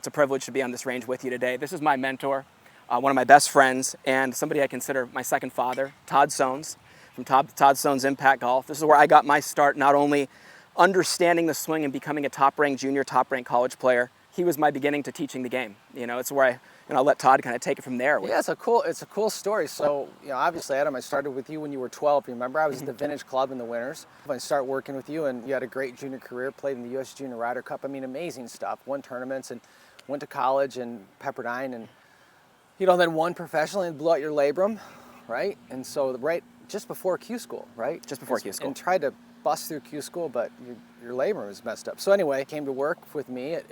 It's a privilege to be on this range with you today. This is my mentor, one of my best friends, and somebody I consider my second father, Todd Sones, from Todd Sones Impact Golf. This is where I got my start, not only understanding the swing and becoming a top-ranked junior, top-ranked college player. He was my beginning to teaching the game. It's where I'll let Todd kind of take it from there. Yeah, it's a cool story. So, obviously, Adam, I started with you when you were 12. Remember, I was at the Vintage Club in the winters. I started working with you, and you had a great junior career, played in the U.S. Junior Ryder Cup. I mean, amazing stuff. Won tournaments and went to college and Pepperdine, and then won professionally and blew out your labrum, right? And so right just before Q school, right? Just before Q school. And tried to bust through Q school, but your labrum was messed up. So anyway, came to work with me at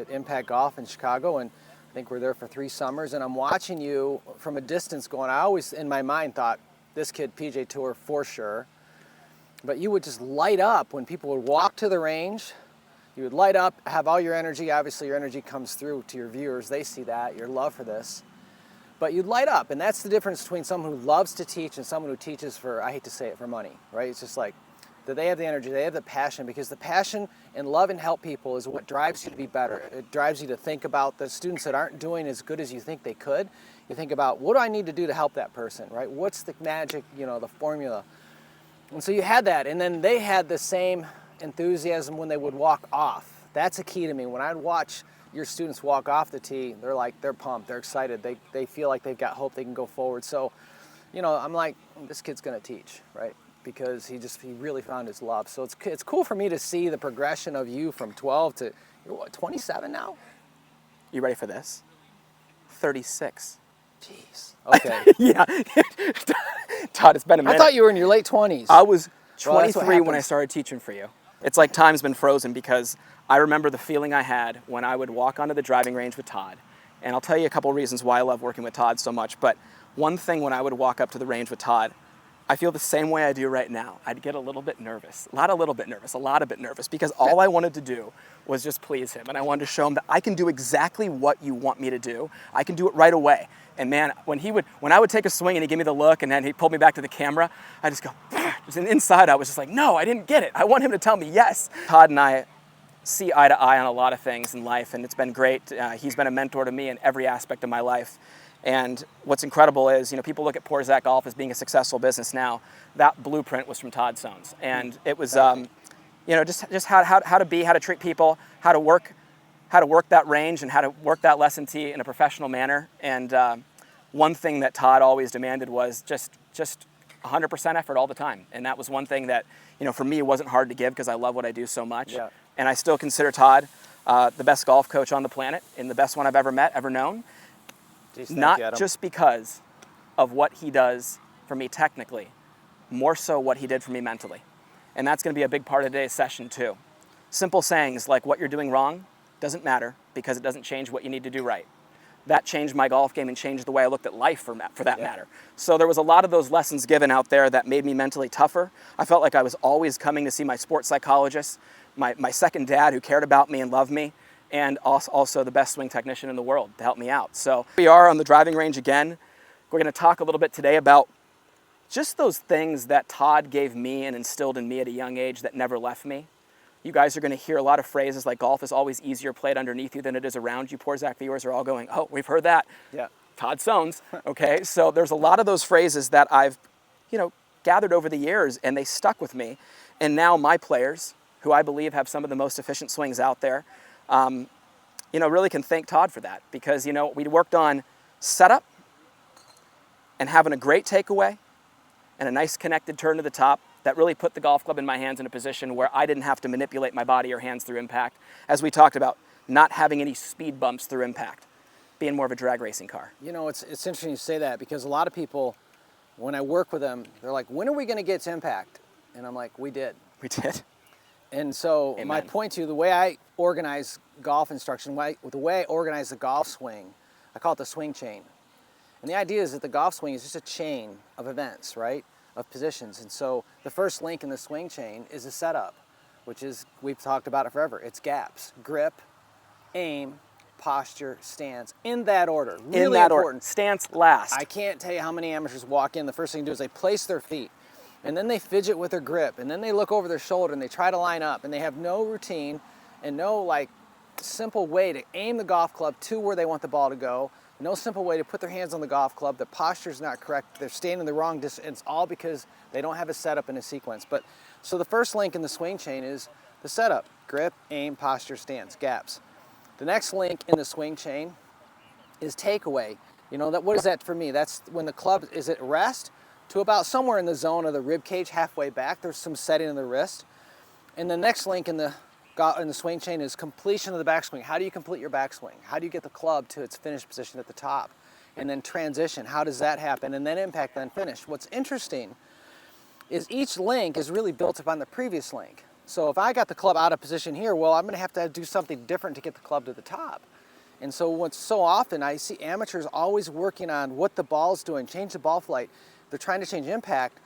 Impact Golf in Chicago, and I think we're there for 3 summers, and I'm watching you from a distance going. I always, in my mind, thought, this kid, PJ Tour for sure. But you would just light up when people would walk to the range. You would light up, have all your energy. Obviously, your energy comes through to your viewers. They see that, your love for this. But you'd light up, and that's the difference between someone who loves to teach and someone who teaches for, I hate to say it, for money, right? It's just like, that they have the energy, they have the passion, because the passion and love and help people is what drives you to be better. It drives you to think about the students that aren't doing as good as you think they could. You think about, what do I need to do to help that person, right? What's the magic, the formula? And so you had that, and then they had the same enthusiasm when they would walk off. That's a key to me. When I'd watch your students walk off the tee, they're pumped, they're excited, they feel like they've got hope, they can go forward. So, I'm like, this kid's gonna teach, right? Because he really found his love. So it's cool for me to see the progression of you from 12 to, you're what, 27 now? You ready for this? 36. Jeez. Okay. Yeah. Todd, it's been a minute. I thought you were in your late 20s. I was Well, that's 23 what when I happens. started teaching for you. It's like time's been frozen, because I remember the feeling I had when I would walk onto the driving range with Todd. And I'll tell you a couple reasons why I love working with Todd so much. But one thing, when I would walk up to the range with Todd, I feel the same way I do right now. I'd get a little bit nervous, a lot of bit nervous, because all I wanted to do was just please him. And I wanted to show him that I can do exactly what you want me to do. I can do it right away. And man, when I would take a swing and he'd give me the look and then he pulled me back to the camera, I just go, and inside I was just like, no, I didn't get it. I want him to tell me yes. Todd and I see eye to eye on a lot of things in life, and it's been great. He's been a mentor to me in every aspect of my life. And what's incredible is, people look at Porzak Golf as being a successful business now. That blueprint was from Todd Sones. And it was, just how to be, how to treat people, how to work that range, and how to work that lesson tee in a professional manner. And one thing that Todd always demanded was just 100% effort all the time. And that was one thing that, for me, it wasn't hard to give, because I love what I do so much. Yeah. And I still consider Todd the best golf coach on the planet, and the best one I've ever met, ever known. Jeez, Not you, Adam. just because of what he does for me technically, more so what he did for me mentally. And that's going to be a big part of today's session too. Simple sayings like, what you're doing wrong doesn't matter, because it doesn't change what you need to do right. That changed my golf game and changed the way I looked at life for that matter. So there was a lot of those lessons given out there that made me mentally tougher. I felt like I was always coming to see my sports psychologist, my second dad who cared about me and loved me, and also the best swing technician in the world to help me out. So we are on the driving range again. We're going to talk a little bit today about just those things that Todd gave me and instilled in me at a young age that never left me. You guys are going to hear a lot of phrases like, golf is always easier played underneath you than it is around you. Porzak viewers are all going, oh, we've heard that. Yeah. Todd Sones. Okay, so there's a lot of those phrases that I've, gathered over the years, and they stuck with me. And now my players, who I believe have some of the most efficient swings out there, really can thank Todd for that, because, we worked on setup and having a great takeaway and a nice connected turn to the top that really put the golf club in my hands in a position where I didn't have to manipulate my body or hands through impact. As we talked about, not having any speed bumps through impact, being more of a drag racing car. It's interesting you say that, because a lot of people, when I work with them, they're like, when are we going to get to impact? And I'm like, we did. We did. And so Amen. My point to you, the way I organize golf instruction, the way I organize the golf swing, I call it the swing chain. And the idea is that the golf swing is just a chain of events, right, of positions. And so the first link in the swing chain is a setup, which is, we've talked about it forever. It's gaps, grip, aim, posture, stance, in that order. Really in that important. order. Stance last. I can't tell you how many amateurs walk in, the first thing they do is they place their feet, and then they fidget with their grip, and then they look over their shoulder and they try to line up, and they have no routine and no simple way to aim the golf club to where they want the ball to go. No simple way to put their hands on the golf club. The posture's not correct. They're standing the wrong distance. It's all because they don't have a setup and a sequence. But so the first link in the swing chain is the setup: grip, aim, posture, stance, gaps. The next link in the swing chain is takeaway. You know, what is that for me? That's when the club is at rest to about somewhere in the zone of the rib cage, halfway back. There's some setting in the wrist. And the next link in the swing chain is completion of the backswing. How do you complete your backswing? How do you get the club to its finished position at the top? And then transition, how does that happen? And then impact, then finish. What's interesting is each link is really built upon the previous link. So if I got the club out of position here, well, I'm gonna have to do something different to get the club to the top. And so what's so often, I see amateurs always working on what the ball's doing, change the ball flight. They're trying to change impact,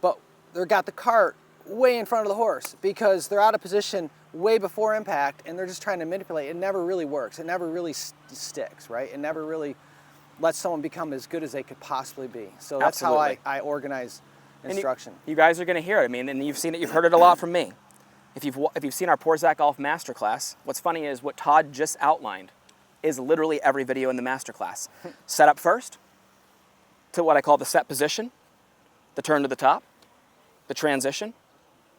but they've got the cart way in front of the horse because they're out of position way before impact and they're just trying to manipulate. It never really works. It never really sticks, right? It never really lets someone become as good as they could possibly be. So that's Absolutely. how I organize instruction. You guys are going to hear it. I mean, and you've seen it. You've heard it a lot from me. If you've seen our Porzak Golf Masterclass, what's funny is what Todd just outlined is literally every video in the masterclass. Set up first to what I call the set position, the turn to the top, the transition,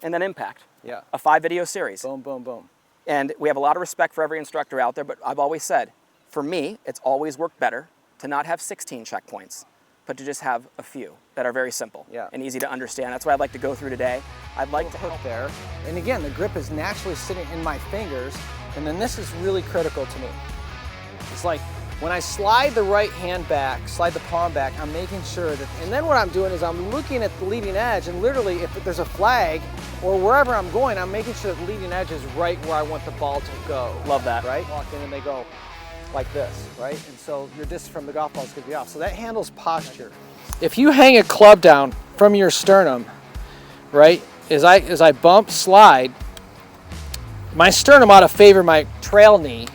and then impact. Yeah. A 5-video series. Boom, boom, boom. And we have a lot of respect for every instructor out there, but I've always said, for me, it's always worked better to not have 16 checkpoints, but to just have a few that are very simple and easy to understand. That's what I'd like to go through today. I'd like to hook there. And again, the grip is naturally sitting in my fingers, and then this is really critical to me. It's like when I slide the right hand back, slide the palm back, I'm making sure that, and then what I'm doing is I'm looking at the leading edge, and literally if there's a flag or wherever I'm going, I'm making sure that the leading edge is right where I want the ball to go. Love that. Right? Walk in and they go like this, right? And so your distance from the golf ball is going to be off. So that handles posture. If you hang a club down from your sternum, right, as I bump, slide, my sternum ought to favor my trail knee.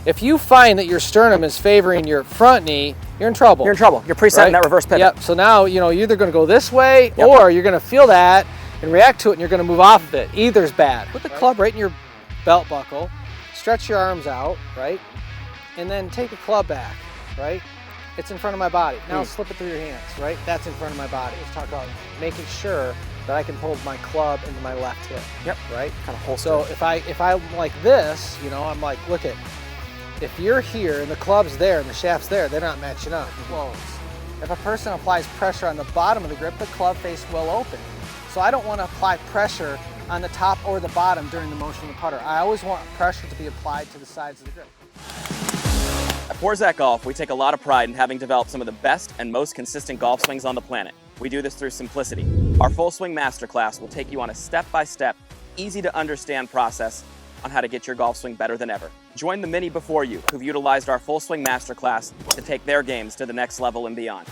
If you find that your sternum is favoring your front knee, you're in trouble. You're in trouble. You're presetting that reverse pivot. Yep. So now, you know, you're either going to go this way or you're going to feel that and react to it and you're going to move off of it. Either's bad. Put the club right in your belt buckle, stretch your arms out, right? And then take the club back, right? It's in front of my body. Now slip it through your hands, right? That's in front of my body. Let's talk about making sure that I can hold my club into my left hip. Yep. Right? Kind of holster. So if I'm like this, you know, I'm like, look at, if you're here and the club's there and the shaft's there, they're not matching up. Close. If a person applies pressure on the bottom of the grip, the club face will open. So I don't want to apply pressure on the top or the bottom during the motion of the putter. I always want pressure to be applied to the sides of the grip. At Porzak Golf, we take a lot of pride in having developed some of the best and most consistent golf swings on the planet. We do this through simplicity. Our Full Swing Masterclass will take you on a step-by-step, easy-to-understand process on how to get your golf swing better than ever. Join the many before you who've utilized our Full Swing Masterclass to take their games to the next level and beyond.